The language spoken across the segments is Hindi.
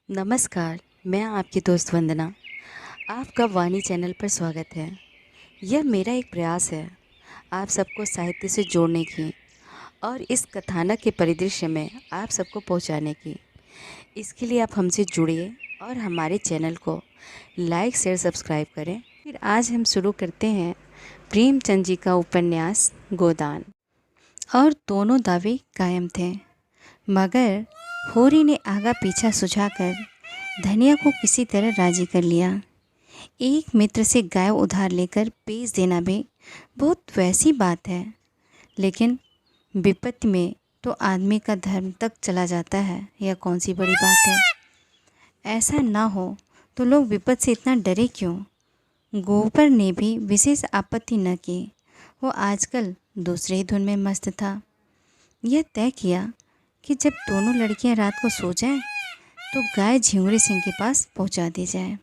नमस्कार, मैं आपकी दोस्त वंदना। आपका वाणी चैनल पर स्वागत है। यह मेरा एक प्रयास है आप सबको साहित्य से जोड़ने की और इस कथानक के परिदृश्य में आप सबको पहुंचाने की। इसके लिए आप हमसे जुड़िए और हमारे चैनल को लाइक शेयर सब्सक्राइब करें। फिर आज हम शुरू करते हैं प्रेमचंद जी का उपन्यास गोदान। और दोनों दावे कायम थे, मगर होरी ने आगा पीछा सुझाकर धनिया को किसी तरह राजी कर लिया। एक मित्र से गाय उधार लेकर बेच देना भी बहुत वैसी बात है, लेकिन विपत्ति में तो आदमी का धर्म तक चला जाता है। यह कौन सी बड़ी बात है। ऐसा ना हो तो लोग विपत्ति से इतना डरे क्यों। गोबर ने भी विशेष आपत्ति न की। वो आजकल दूसरे ही धुन में मस्त था। यह तय किया कि जब दोनों लड़कियां रात को सो जाएं, तो गाय झिंगुरी सिंह के पास पहुंचा दी जाए।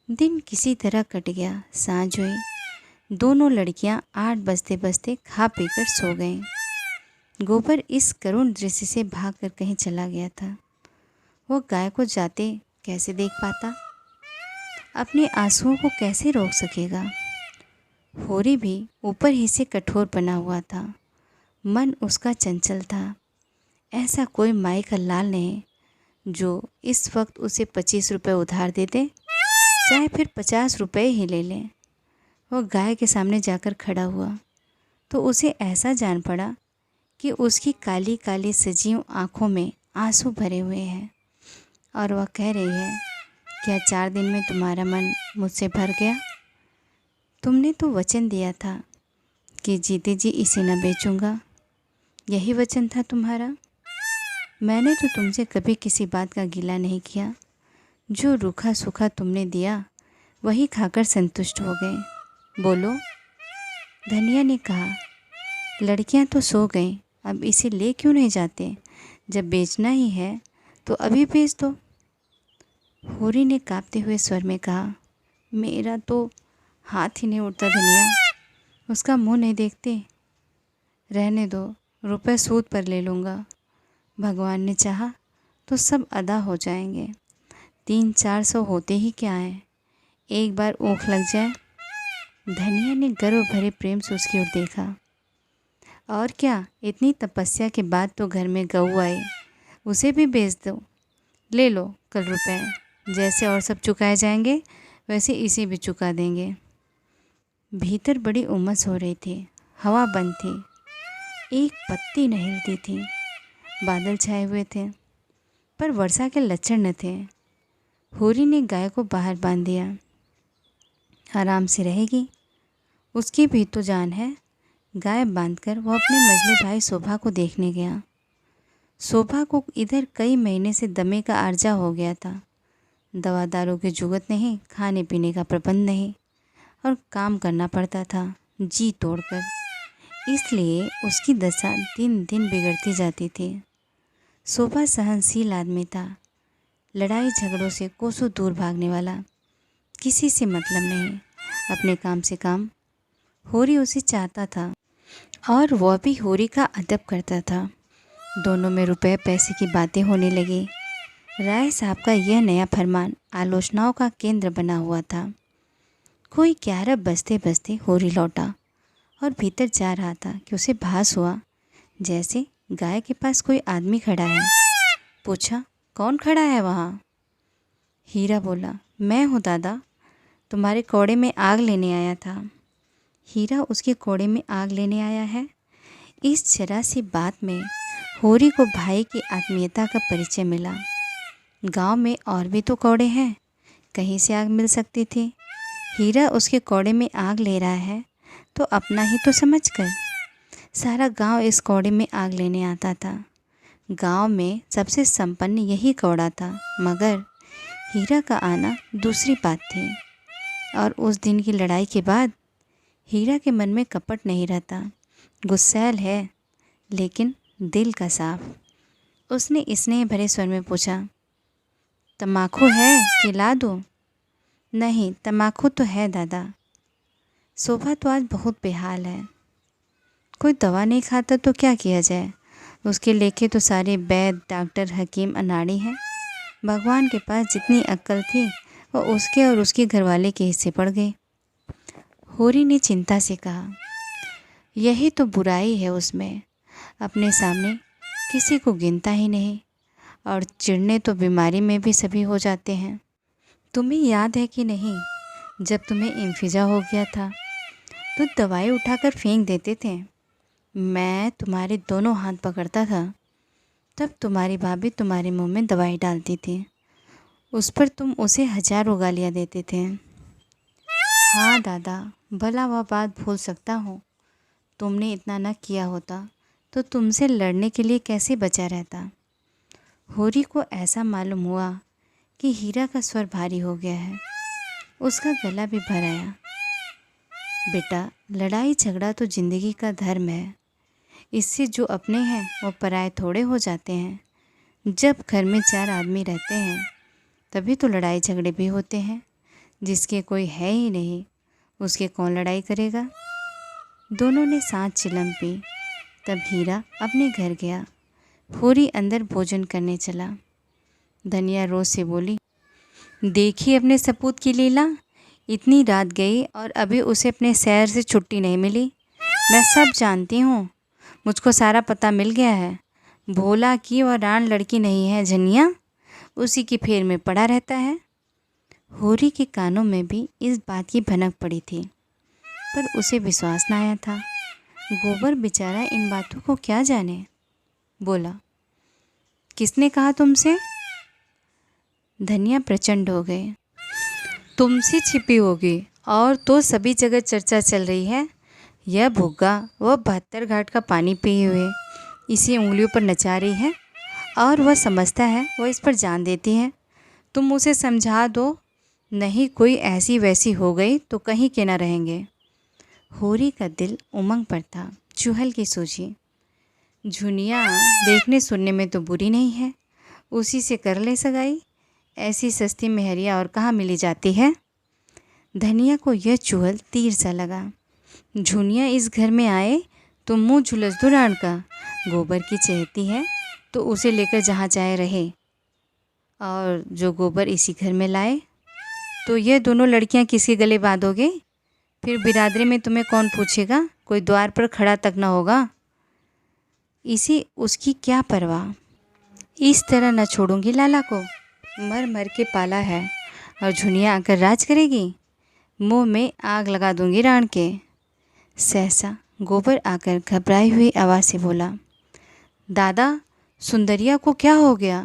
दिन किसी तरह कट गया। सांझ हुई। दोनों लड़कियां 8 बजते बजते खा पीकर सो गईं। गोबर इस करुण दृश्य से भागकर कहीं चला गया था। वो गाय को जाते कैसे देख पाता, अपने आंसुओं को कैसे रोक सकेगा। होरी भी ऊपर ही से कठोर बना हुआ था। मन उसका चंचल था। ऐसा कोई माई का लाल नहीं जो इस वक्त उसे 25 रुपये उधार दे दे, चाहे फिर 50 रुपये ही ले लें। वह गाय के सामने जाकर खड़ा हुआ तो उसे ऐसा जान पड़ा कि उसकी काली काली सजीव आँखों में आंसू भरे हुए हैं और वह कह रही है, क्या 4 दिन में तुम्हारा मन मुझसे भर गया। तुमने तो वचन दिया था कि जीते जी इसे न बेचूंगा। यही वचन था तुम्हारा। मैंने तो तुमसे कभी किसी बात का गिला नहीं किया। जो रूखा सूखा तुमने दिया वही खाकर संतुष्ट हो गए। बोलो। धनिया ने कहा, लड़कियां तो सो गईं, अब इसे ले क्यों नहीं जाते। जब बेचना ही है तो अभी बेच दो। होरी ने कांपते हुए स्वर में कहा, मेरा तो हाथ ही नहीं उठता धनिया। उसका मुंह नहीं देखते। रहने दो, रुपए सूद पर ले लूँगा। भगवान ने चाहा तो सब अदा हो जाएंगे। 300-400 होते ही क्या है, एक बार ऊख लग जाए। धनिया ने गर्व भरे प्रेम से उसकी ओर देखा। और क्या, इतनी तपस्या के बाद तो घर में गऊ आई, उसे भी बेच दो। ले लो कल रुपए। जैसे और सब चुकाए जाएंगे वैसे इसे भी चुका देंगे। भीतर बड़ी उमस हो रही थी। हवा बंद थी। एक पत्ती नहीं हिलती थी। बादल छाए हुए थे पर वर्षा के लक्षण न थे। होरी ने गाय को बाहर बांध दिया। आराम से रहेगी, उसकी भी तो जान है। गाय बांधकर वो अपने मझले भाई शोभा को देखने गया। शोभा को इधर कई महीने से दमे का आर्जा हो गया था। दवा दारू की जुगत नहीं, खाने पीने का प्रबंध नहीं और काम करना पड़ता था जी तोड़कर। इसलिए उसकी दशा दिन दिन बिगड़ती जाती थी। शोभा सहनशील आदमी था। लड़ाई झगड़ों से कोसों दूर भागने वाला। किसी से मतलब नहीं, अपने काम से काम। होरी उसे चाहता था और वह भी होरी का अदब करता था। दोनों में रुपए पैसे की बातें होने लगी। राय साहब का यह नया फरमान आलोचनाओं का केंद्र बना हुआ था। कोई 11 बजते बजते होरी लौटा और भीतर जा रहा था कि उसे भास हुआ जैसे गाय के पास कोई आदमी खड़ा है। पूछा, कौन खड़ा है वहाँ। हीरा बोला, मैं हूँ दादा, तुम्हारे कौड़े में आग लेने आया था। हीरा उसके कौड़े में आग लेने आया है। इस जरा सी बात में होरी को भाई की आत्मीयता का परिचय मिला। गांव में और भी तो कौड़े हैं, कहीं से आग मिल सकती थी। हीरा उसके कौड़े में आग ले रहा है तो अपना ही तो समझकर। सारा गांव इस कौड़े में आग लेने आता था। गांव में सबसे संपन्न यही कौड़ा था, मगर हीरा का आना दूसरी बात थी। और उस दिन की लड़ाई के बाद हीरा के मन में कपट नहीं रहता। गुस्सैल है लेकिन दिल का साफ। उसने स्नेह भरे स्वर में पूछा, तम्बाकू है कि ला दूँ। नहीं, तम्बाकू तो है दादा। शोभा तो आज बहुत बेहाल है। कोई दवा नहीं खाता तो क्या किया जाए। उसके लेखे तो सारे वैद्य डॉक्टर हकीम अनाड़ी हैं। भगवान के पास जितनी अक्ल थी वो उसके और उसके घरवाले के हिस्से पड़ गई। होरी ने चिंता से कहा, यही तो बुराई है उसमें, अपने सामने किसी को गिनता ही नहीं, और चिढ़ने तो बीमारी में भी सभी हो जाते हैं। तुम्हें याद है कि नहीं, जब तुम्हें इन्फिजा हो गया था तो दवाई उठाकर फेंक देते थे। मैं तुम्हारे दोनों हाथ पकड़ता था, तब तुम्हारी भाभी तुम्हारे मुंह में दवाई डालती थी, उस पर तुम उसे हज़ारों गालियाँ देते थे। हाँ दादा, भला वह बात भूल सकता हूँ। तुमने इतना न किया होता तो तुमसे लड़ने के लिए कैसे बचा रहता। होरी को ऐसा मालूम हुआ कि हीरा का स्वर भारी हो गया है। उसका गला भी भर आया। बेटा, लड़ाई झगड़ा तो ज़िंदगी का धर्म है। इससे जो अपने हैं वो पराये थोड़े हो जाते हैं। जब घर में 4 आदमी रहते हैं तभी तो लड़ाई झगड़े भी होते हैं। जिसके कोई है ही नहीं उसके कौन लड़ाई करेगा। दोनों ने सांस चिलम पी। तब हीरा अपने घर गया। होरी अंदर भोजन करने चला। धनिया रोज से बोली, देखिए अपने सपूत की लीला, इतनी रात गई और अभी उसे अपने शहर से छुट्टी नहीं मिली। मैं सब जानती हूँ, मुझको सारा पता मिल गया है। भोला की और रान लड़की नहीं है धनिया, उसी की फेर में पड़ा रहता है। होरी के कानों में भी इस बात की भनक पड़ी थी, पर उसे विश्वास न आया था। गोबर बेचारा इन बातों को क्या जाने। बोला, किसने कहा तुमसे? धनिया प्रचंड हो गए। तुमसे छिपी होगी, और तो सभी जगह चर्चा चल रही है। यह भुग्गा वह 72 घाट का पानी पिए हुए इसी उंगलियों पर नचा रही है, और वह समझता है वह इस पर जान देती है। तुम उसे समझा दो, नहीं कोई ऐसी वैसी हो गई तो कहीं के ना रहेंगे। होरी का दिल उमंग पर था। चूहल की सूझी, झुनिया देखने सुनने में तो बुरी नहीं है, उसी से कर ले सगाई। ऐसी सस्ती मेहरिया और कहाँ मिली जाती है। धनिया को यह चूहल तीर सा लगा। झुनिया इस घर में आए तो मुँह झुलस दो रान का। गोबर की चहेती है तो उसे लेकर जहाँ चाहे रहे, और जो गोबर इसी घर में लाए तो ये दोनों लड़कियां किसके गले बांधोगे। फिर बिरादरी में तुम्हें कौन पूछेगा, कोई द्वार पर खड़ा तक न होगा। इसी उसकी क्या परवाह। इस तरह न छोड़ूंगी लाला को, मर मर के पाला है, और झुनिया आकर राज करेगी। मुंह में आग लगा दूंगी राण के। सहसा गोबर आकर घबराई हुई आवाज़ से बोला, दादा, सुंदरिया को क्या हो गया?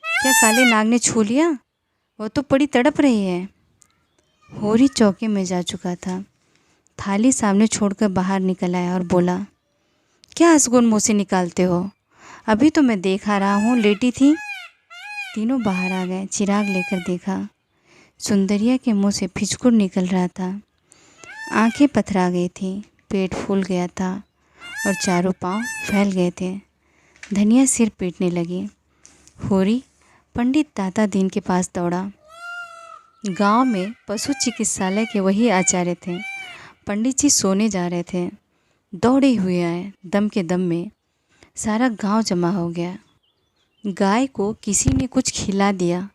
क्या काले नाग ने छू लिया? वो तो बड़ी तड़प रही है। होरी चौके में जा चुका था। थाली सामने छोड़कर बाहर निकल आया और बोला, क्या असगुन मुँह से निकालते हो? अभी तो मैं देख आ रहा हूँ, लेटी थी। तीनों बाहर आ गए। चिराग लेकर देखा, सुंदरिया के मुंह से फिचकुर निकल रहा था। आंखें पथरा गई थी, पेट फूल गया था और चारों पांव फैल गए थे। धनिया सिर पीटने लगी। होरी पंडित दाता दीन के पास दौड़ा। गांव में पशु चिकित्सालय के वही आचार्य थे। पंडित जी सोने जा रहे थे। दौड़े हुए आए। दम के दम में सारा गांव जमा हो गया। गाय को किसी ने कुछ खिला दिया।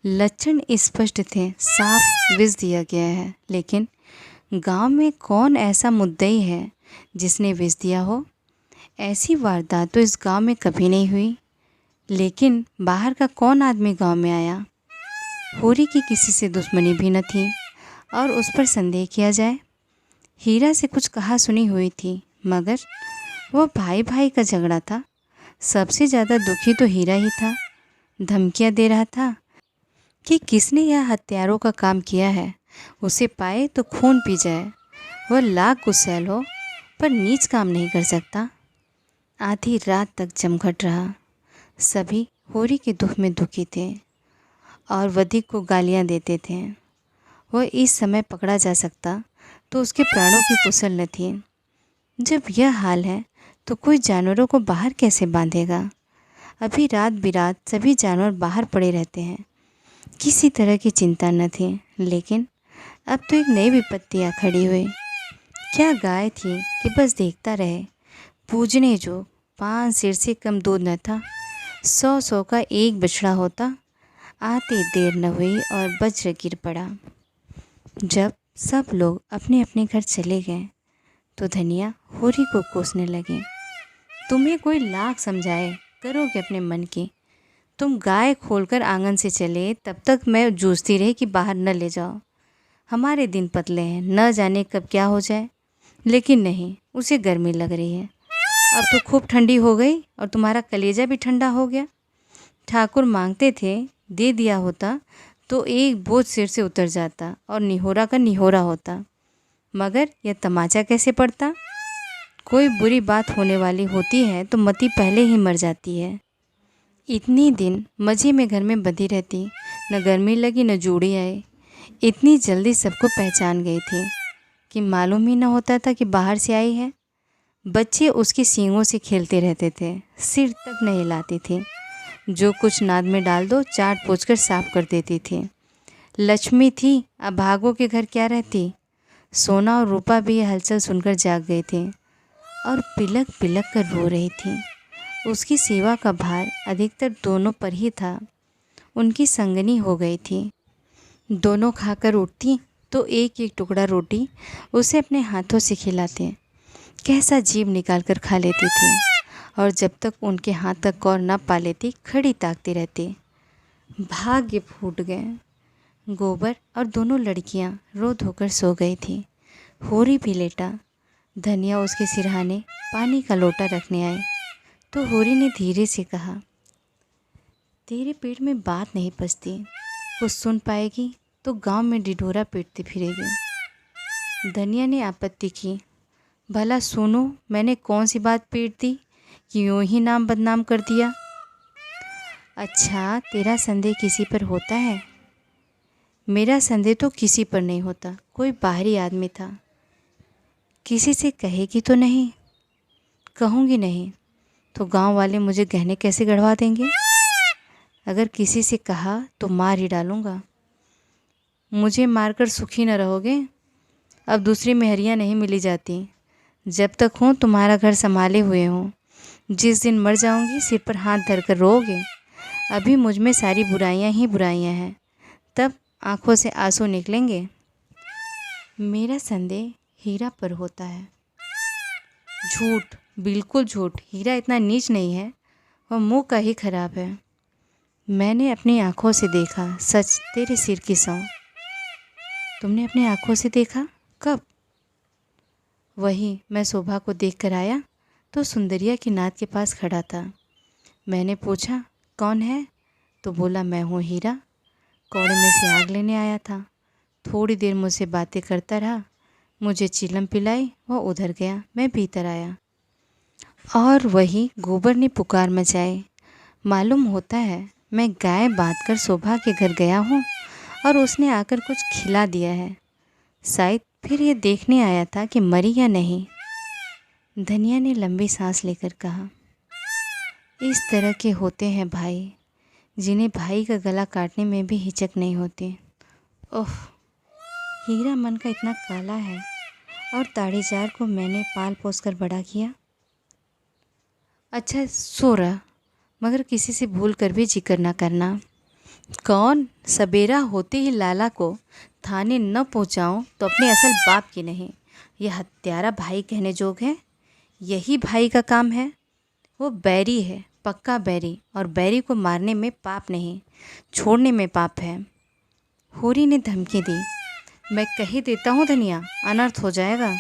लक्षण स्पष्ट थे, साफ विष दिया गया है। लेकिन गांव में कौन ऐसा मुद्दई है जिसने विष दिया हो? ऐसी वारदात तो इस गांव में कभी नहीं हुई। लेकिन बाहर का कौन आदमी गांव में आया? होरी की किसी से दुश्मनी भी न थी और उस पर संदेह किया जाए। हीरा से कुछ कहा सुनी हुई थी, मगर वह भाई भाई का झगड़ा था। सबसे ज़्यादा दुखी तो हीरा ही था। धमकियां दे रहा था कि किसने यह हत्यारों का काम किया है, उसे पाए तो खून पी जाए। वह लाख गुस्सैल हो पर नीच काम नहीं कर सकता। आधी रात तक जमघट रहा। सभी होरी के दुख में दुखी थे और वधिक को गालियां देते थे। वह इस समय पकड़ा जा सकता तो उसके प्राणों की कुशल न थी। जब यह हाल है तो कोई जानवरों को बाहर कैसे बांधेगा? अभी रात बिरात सभी जानवर बाहर पड़े रहते हैं। किसी तरह की चिंता न थी। लेकिन अब तो एक नई विपत्ति आ खड़ी हुई। क्या गाय थी कि बस देखता रहे। पूजने जो 5 सेर से कम दूध न था। 100 का एक बछड़ा होता आते देर न हुई और वज्र गिर पड़ा। जब सब लोग अपने अपने घर चले गए तो धनिया होरी को कोसने लगी। तुम्हें कोई लाख समझाए करोगे अपने मन की। तुम गाय खोलकर आंगन से चले तब तक मैं जूझती रही कि बाहर न ले जाओ। हमारे दिन पतले हैं, न जाने कब क्या हो जाए। लेकिन नहीं, उसे गर्मी लग रही है। अब तो खूब ठंडी हो गई और तुम्हारा कलेजा भी ठंडा हो गया। ठाकुर मांगते थे, दे दिया होता तो एक बोझ सिर से उतर जाता और निहोरा का निहोरा होता। मगर यह तमाचा कैसे पड़ता। कोई बुरी बात होने वाली होती है तो मती पहले ही मर जाती है। इतनी दिन मज़े में घर में बंधी रहती, न गर्मी लगी न जूड़ी आए। इतनी जल्दी सबको पहचान गई थी कि मालूम ही न होता था कि बाहर से आई है। बच्चे उसकी सींगों से खेलते रहते थे, सिर तक नहीं हिलाती थी। जो कुछ नाद में डाल दो चाट पोंछ कर साफ कर देती थी। लक्ष्मी थी, अभागों के घर क्या रहती। सोना और रूपा भी ये हलचल सुनकर जाग गई थी और पिलक पिलक कर रो रही थी। उसकी सेवा का भार अधिकतर दोनों पर ही था। उनकी संगनी हो गई थी। दोनों खाकर उठती तो एक एक टुकड़ा रोटी उसे अपने हाथों से खिलाते। कैसा जीभ निकाल कर खा लेती थी और जब तक उनके हाथ का कौर न पा लेती खड़ी ताकती रहती। भाग्य फूट गए। गोबर और दोनों लड़कियां रो धोकर सो गई थी। होरी भी लेटा। धनिया उसके सिरहाने पानी का लोटा रखने आए तो होरी ने धीरे से कहा, तेरे पेट में बात नहीं पचती, कुछ सुन पाएगी तो गांव में ढिढोरा पीटती फिरेगी। धनिया ने आपत्ति की, भला सुनो, मैंने कौन सी बात पीट दी कि यूं ही नाम बदनाम कर दिया। अच्छा, तेरा संदेह किसी पर होता है? मेरा संदेह तो किसी पर नहीं होता। कोई बाहरी आदमी था। किसी से कहेगी तो नहीं? कहूँगी नहीं तो गांव वाले मुझे गहने कैसे गढ़वा देंगे। अगर किसी से कहा तो मार ही डालूँगा। मुझे मारकर सुखी न रहोगे। अब दूसरी मेहरियाँ नहीं मिली जाती। जब तक हूँ तुम्हारा घर संभाले हुए हूँ। जिस दिन मर जाऊँगी सिर पर हाथ धरकर रोओगे। अभी मुझ में सारी बुराइयाँ ही बुराइयाँ हैं, तब आँखों से आंसू निकलेंगे। मेरा संदेह हीरा पर होता है। झूठ, बिल्कुल झूठ। हीरा इतना नीच नहीं है, वह मुँह का ही खराब है। मैंने अपनी आँखों से देखा, सच तेरे सिर की सौं। तुमने अपनी आँखों से देखा? कब? वही, मैं शोभा को देख कर आया तो सुंदरिया की नाद के पास खड़ा था। मैंने पूछा, कौन है? तो बोला, मैं हूँ हीरा, कौड़े में से आग लेने आया था। थोड़ी देर मुझसे बातें करता रहा, मुझे चिलम पिलाई, वह उधर गया, मैं भीतर आया और वही गोबर ने पुकार मचाई। मालूम होता है मैं गाय बांध कर शोभा के घर गया हूँ और उसने आकर कुछ खिला दिया है। शायद फिर ये देखने आया था कि मरी या नहीं। धनिया ने लंबी सांस लेकर कहा, इस तरह के होते हैं भाई, जिन्हें भाई का गला काटने में भी हिचक नहीं होती। ओह, हीरा मन का इतना काला है और ताड़ीजार को मैंने पाल पोस कर बड़ा किया। अच्छा, सो रहा, मगर किसी से भूल कर भी जिक्र ना करना। कौन? सवेरा होते ही लाला को थाने न पहुंचाऊं तो अपने असल बाप की नहीं। यह हत्यारा भाई कहने जोग है। यही भाई का काम है। वो बैरी है, पक्का बैरी, और बैरी को मारने में पाप नहीं, छोड़ने में पाप है। होरी ने धमकी दी, मैं कह ही देता हूँ धनिया, अनर्थ हो जाएगा।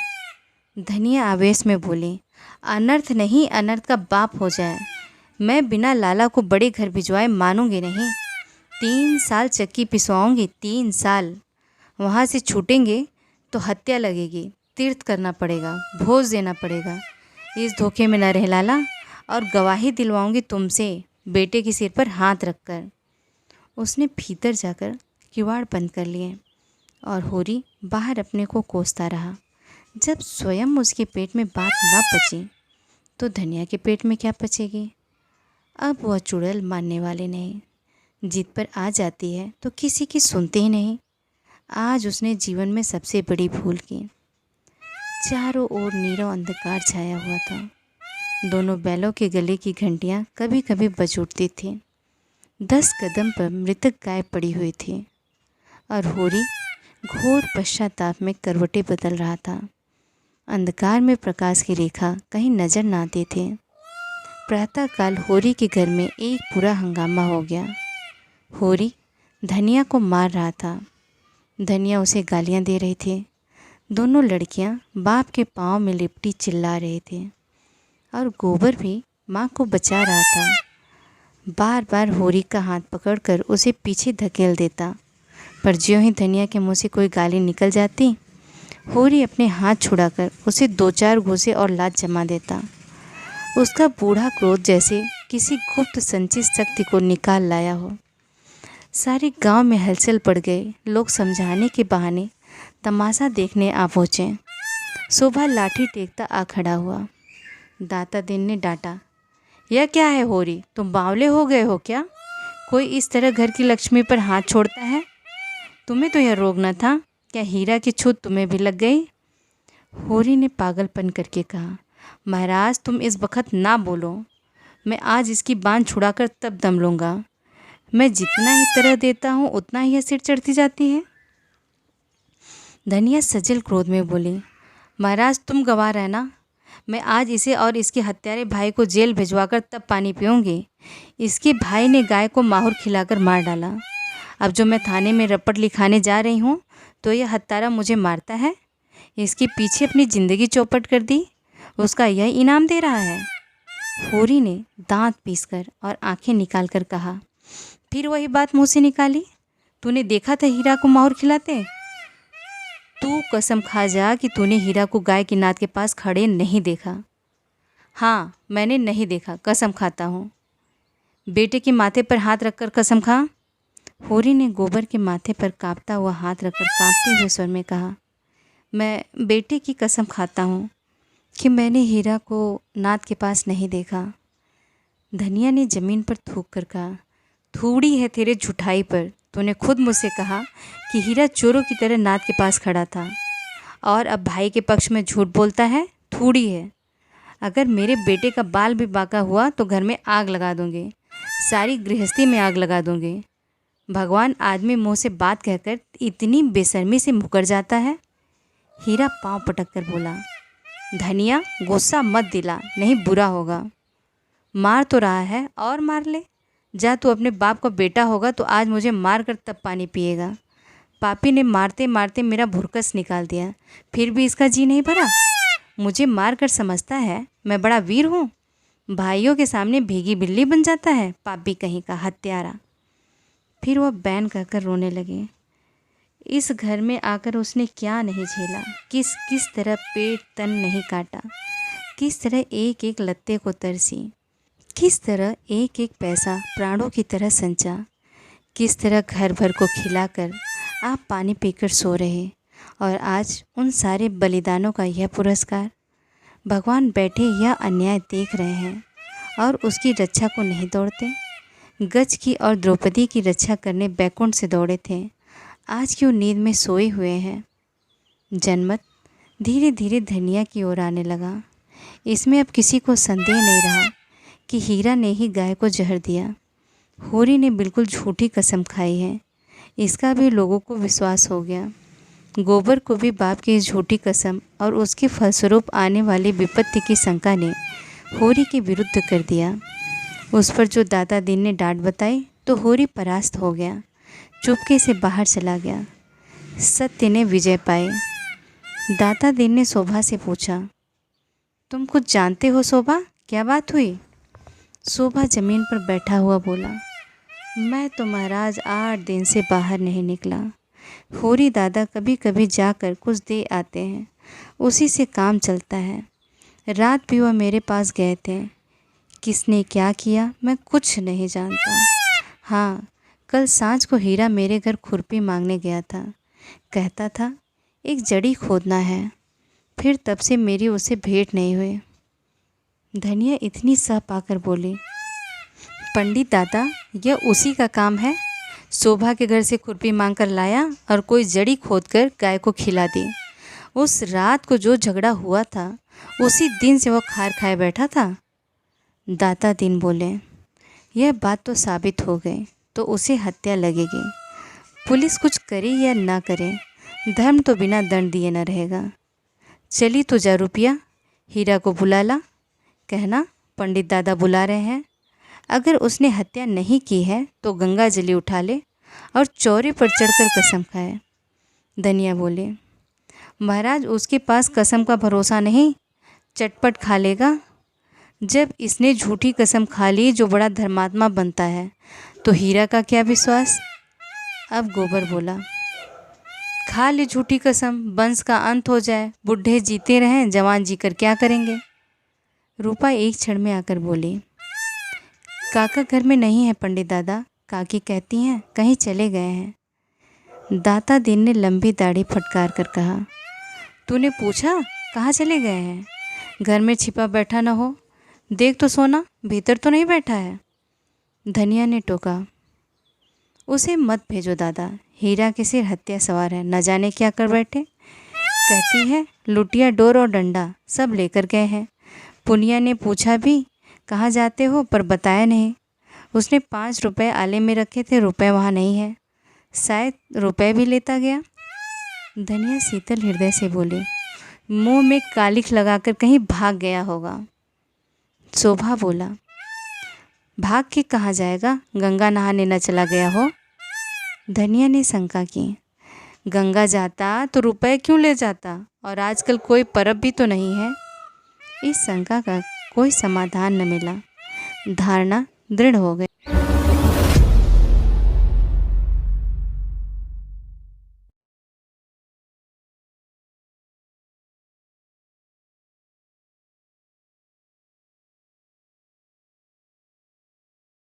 धनिया आवेश में बोली, अनर्थ नहीं, अनर्थ का बाप हो जाए। मैं बिना लाला को बड़े घर भिजवाए मानूंगी नहीं। 3 साल चक्की पिसवाऊंगी, 3 साल। वहाँ से छूटेंगे तो हत्या लगेगी, तीर्थ करना पड़ेगा, भोज देना पड़ेगा। इस धोखे में न रह लाला, और गवाही दिलवाऊंगी तुमसे, बेटे के सिर पर हाथ रखकर। उसने भीतर जाकर किवाड़ बंद कर लिए और होरी बाहर अपने को कोसता रहा। जब स्वयं उसके पेट में बात न पची तो धनिया के पेट में क्या पचेगी। अब वह चुड़ैल मानने वाले नहीं। जिद पर आ जाती है तो किसी की सुनते ही नहीं। आज उसने जीवन में सबसे बड़ी भूल की। चारों ओर नीरव अंधकार छाया हुआ था। दोनों बैलों के गले की घंटियां कभी कभी बज उठती थीं। 10 कदम पर मृतक गाय पड़ी हुई थी और होरी घोर पश्चाताप में करवटें बदल रहा था। अंधकार में प्रकाश की रेखा कहीं नजर न आती थी। प्रातःकाल होरी के घर में एक पूरा हंगामा हो गया। होरी धनिया को मार रहा था। धनिया उसे गालियां दे रही थी। दोनों लड़कियां बाप के पाँव में लिपटी चिल्ला रही थी और गोबर भी माँ को बचा रहा था। बार बार होरी का हाथ पकड़कर उसे पीछे धकेल देता, पर ज्यों ही धनिया के मुंह से कोई गाली निकल जाती, होरी अपने हाथ छुड़ाकर उसे 2-4 घूंसे और लात जमा देता। उसका बूढ़ा क्रोध जैसे किसी गुप्त संचित शक्ति को निकाल लाया हो। सारे गांव में हलचल पड़ गई। लोग समझाने के बहाने तमाशा देखने आ पहुँचे। शोभा लाठी टेकता आ खड़ा हुआ। दाता दिन ने डांटा, यह क्या है होरी, तुम बावले हो गए हो क्या? कोई इस तरह घर की लक्ष्मी पर हाथ छोड़ता है? तुम्हें तो यह रोग न था, क्या हीरा की छूत तुम्हें भी लग गई? होरी ने पागलपन करके कहा, महाराज तुम इस वक्त ना बोलो, मैं आज इसकी बांध छुड़ाकर तब दम लूँगा। मैं जितना ही तरह देता हूँ उतना ही यह सिर चढ़ती जाती है। धनिया सजल क्रोध में बोली, महाराज तुम गवाह रहना, मैं आज इसे और इसके हत्यारे भाई को जेल भिजवाकर तब पानी पीऊँगी। इसके भाई ने गाय को माहौर खिलाकर मार डाला। अब जो मैं थाने में रपट लिखाने जा रही हूँ तो यह हत्यारा मुझे मारता है। इसके पीछे अपनी ज़िंदगी चौपट कर दी, उसका यह इनाम दे रहा है। होरी ने दांत पीसकर और आंखें निकालकर कहा, फिर वही बात मुँह से निकाली, तूने देखा था हीरा को माहौर खिलाते? तू कसम खा जा कि तूने हीरा को गाय की नाद के पास खड़े नहीं देखा। हाँ, मैंने नहीं देखा, कसम खाता हूँ। बेटे के माथे पर हाथ रखकर कसम खा। होरी ने गोबर के माथे पर कांपता हुआ हाथ रखकर कांपते हुए स्वर में कहा, मैं बेटे की कसम खाता हूँ कि मैंने हीरा को नाद के पास नहीं देखा। धनिया ने ज़मीन पर थूक कर कहा, थूड़ी है तेरे झूठाई पर। तूने खुद मुझसे कहा कि हीरा चोरों की तरह नाद के पास खड़ा था और अब भाई के पक्ष में झूठ बोलता है। थूड़ी है। अगर मेरे बेटे का बाल भी बांका हुआ तो घर में आग लगा दूंगी, सारी गृहस्थी में आग लगा दूंगी। भगवान आदमी मुंह से बात कहकर इतनी बेशर्मी से मुकर जाता है। हीरा पांव पटक कर बोला, धनिया गुस्सा मत दिला, नहीं बुरा होगा। मार तो रहा है और मार ले। जा, तू अपने बाप का बेटा होगा तो आज मुझे मार कर तब पानी पिएगा। पापी ने मारते मारते मेरा भुरकस निकाल दिया, फिर भी इसका जी नहीं भरा। मुझे मार कर समझता है मैं बड़ा वीर हूँ। भाइयों के सामने भीगी बिल्ली बन जाता है, पापी कहीं का हत्यारा। फिर वह बैन कहकर रोने लगे। इस घर में आकर उसने क्या नहीं झेला, किस किस तरह पेट तन नहीं काटा, किस तरह एक एक लत्ते को तरसी, किस तरह एक एक पैसा प्राणों की तरह संचा, किस तरह घर भर को खिलाकर आप पानी पीकर सो रहे, और आज उन सारे बलिदानों का यह पुरस्कार। भगवान बैठे यह अन्याय देख रहे हैं और उसकी रक्षा को नहीं दौड़ते। गज की और द्रौपदी की रक्षा करने बैकुंठ से दौड़े थे, आज क्यों नींद में सोए हुए हैं। जनमत धीरे धीरे धनिया की ओर आने लगा। इसमें अब किसी को संदेह नहीं रहा कि हीरा ने ही गाय को जहर दिया। होरी ने बिल्कुल झूठी कसम खाई है, इसका भी लोगों को विश्वास हो गया। गोबर को भी बाप की झूठी कसम और उसके फलस्वरूप आने वाली विपत्ति की शंका ने होरी के विरुद्ध कर दिया। उस पर जो दाता दिन ने डांट बताई तो होरी परास्त हो गया, चुपके से बाहर चला गया। सत्य ने विजय पाई। दाता दिन ने शोभा से पूछा, तुम कुछ जानते हो शोभा, क्या बात हुई? शोभा जमीन पर बैठा हुआ बोला, मैं तो महाराज 8 दिन से बाहर नहीं निकला। होरी दादा कभी कभी जाकर कुछ दे आते हैं, उसी से काम चलता है। रात भी वह मेरे पास गए थे। किसने क्या किया मैं कुछ नहीं जानता। हाँ, कल सांझ को हीरा मेरे घर खुरपी मांगने गया था। कहता था एक जड़ी खोदना है। फिर तब से मेरी उसे भेंट नहीं हुई। धनिया इतनी सह पाकर बोली, पंडित दादा यह उसी का काम है। शोभा के घर से खुरपी मांग कर लाया और कोई जड़ी खोदकर गाय को खिला दी। उस रात को जो झगड़ा हुआ था उसी दिन से वह खार खाए बैठा था। दाता दिन बोले, यह बात तो साबित हो गई तो उसे हत्या लगेगी। पुलिस कुछ करे या ना करे, धर्म तो बिना दंड दिए न रहेगा। चली तो जा रुपया, हीरा को बुला ला, कहना पंडित दादा बुला रहे हैं। अगर उसने हत्या नहीं की है तो गंगा जली उठा ले और चौरे पर चढ़कर कसम खाए। धनिया बोले, महाराज उसके पास कसम का भरोसा नहीं, चटपट खा लेगा। जब इसने झूठी कसम खा ली जो बड़ा धर्मात्मा बनता है, तो हीरा का क्या विश्वास। अब गोबर बोला, खा ले झूठी कसम, वंश का अंत हो जाए, बूढ़े जीते रहें, जवान जीकर क्या करेंगे। रूपा एक क्षण में आकर बोली, काका घर में नहीं है पंडित दादा, काकी कहती हैं कहीं चले गए हैं। दाता दीन ने लंबी दाढ़ी फटकार कर कहा, तूने पूछा कहाँ चले गए हैं? घर में छिपा बैठा न हो, देख तो सोना भीतर तो नहीं बैठा है। धनिया ने टोका, उसे मत भेजो दादा, हीरा के सिर हत्या सवार है, न जाने क्या कर बैठे। कहती है लुटिया डोर और डंडा सब लेकर गए हैं। पुनिया ने पूछा भी कहाँ जाते हो, पर बताया नहीं। उसने 5 रुपए आले में रखे थे, रुपए वहाँ नहीं है, शायद रुपए भी लेता गया। धनिया शीतल हृदय से बोली, मुंह में कालिख लगाकर कहीं भाग गया होगा। शोभा बोला, भाग के कहाँ जाएगा, गंगा नहाने न चला गया हो। धनिया ने शंका की, गंगा जाता तो रुपए क्यों ले जाता, और आजकल कोई परब भी तो नहीं है। इस शंका का कोई समाधान न मिला, धारणा दृढ़ हो गई।